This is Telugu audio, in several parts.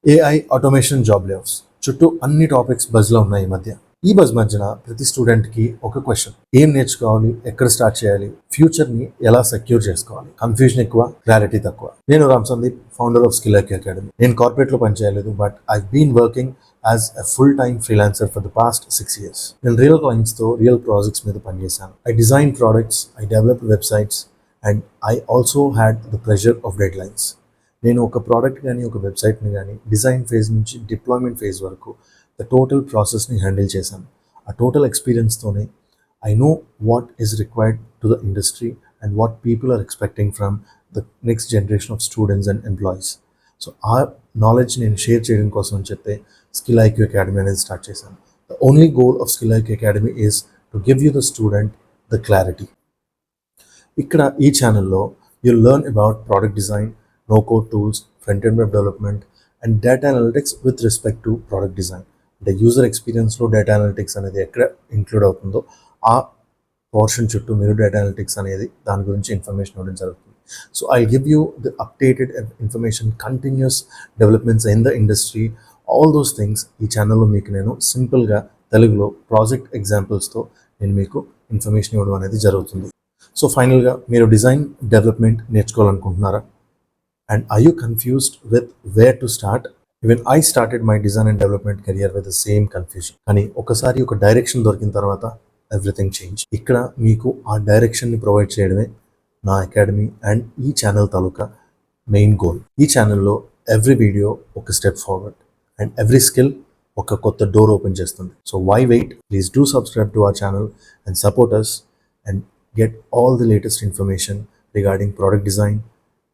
ఏఐ ఆటోమేషన్ జాబ్ లేఆఫ్స్ చుట్టూ అన్ని టాపిక్స్ బజ్లో ఉన్నాయి ఈ మధ్య. ఈ బజ్ మధ్యన ప్రతి స్టూడెంట్కి ఒక క్వశ్చన్: ఏం నేర్చుకోవాలి, ఎక్కడ స్టార్ట్ చేయాలి, ఫ్యూచర్ని ఎలా సెక్యూర్ చేసుకోవాలి? కన్ఫ్యూజన్ ఎక్కువ, క్లారిటీ తక్కువ. నేను Ram Sandeep, founder of skill IQ academy. నేను కార్పొరేట్లో పనిచేయలేదు, but I been working as a full time freelancer for the past 6 years. నేను రియల్ క్లయింట్స్తో రియల్ ప్రాజెక్ట్స్ మీద పనిచేశాను. I design products, I develop websites, and I also had the pressure of deadlines. నేను ఒక ప్రోడక్ట్ కానీ ఒక వెబ్సైట్ని కానీ డిజైన్ ఫేజ్ నుంచి డిప్లాయ్మెంట్ ఫేజ్ వరకు ద టోటల్ ప్రాసెస్ని హ్యాండిల్ చేశాను. ఆ total ఎక్స్పీరియన్స్తోనే I know what is required to the industry and what people are expecting from the next generation of students and employees. So ఆ నాలెడ్జ్ నేను షేర్ చేయడం కోసం అని చెప్పి స్కిల్ ఐక్యూ అకాడమీ అనేది స్టార్ట్ చేశాను. The only goal of skill IQ academy is to give you the student the clarity. ఇక్కడ ఈ ఛానల్లో you learn about product design, no-code tools, front-end web development, and data analytics with respect to product design. అంటే యూజర్ ఎక్స్పీరియన్స్లో డేటా అనలిటిక్స్ అనేది ఎక్కడ ఇంక్లూడ్ అవుతుందో ఆ పోర్షన్ చుట్టూ మీరు డేటా అనలిటిక్స్ అనేది దాని గురించి ఇన్ఫర్మేషన్ ఇవ్వడం జరుగుతుంది. So I give you the updated information, continuous developments in the industry, all those things ఈ ఛానల్లో మీకు నేను సింపుల్గా తెలుగులో ప్రాజెక్ట్ ఎగ్జాంపుల్స్తో నేను మీకు ఇన్ఫర్మేషన్ ఇవ్వడం అనేది జరుగుతుంది. సో ఫైనల్గా మీరు డిజైన్ డెవలప్మెంట్ నేర్చుకోవాలనుకుంటున్నారా? And are you confused with where to start? Even I started my design and development career with the same confusion. కానీ ఒకసారి ఒక డైరెక్షన్ దొరికిన తర్వాత ఎవ్రీథింగ్ చేంజ్. ఇక్కడ మీకు ఆ డైరెక్షన్ని ప్రొవైడ్ చేయడమే నా అకాడమీ అండ్ ఈ ఛానల్ తాలూకా మెయిన్ గోల్. ఈ ఛానల్లో ఎవ్రీ వీడియో ఒక step forward and every skill ఒక కొత్త డోర్ ఓపెన్ చేస్తుంది. So why wait? Please do subscribe to our channel and support us and get all the latest information regarding product design,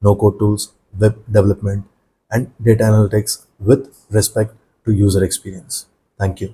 no-code tools, web development, and data analytics with respect to user experience. Thank you.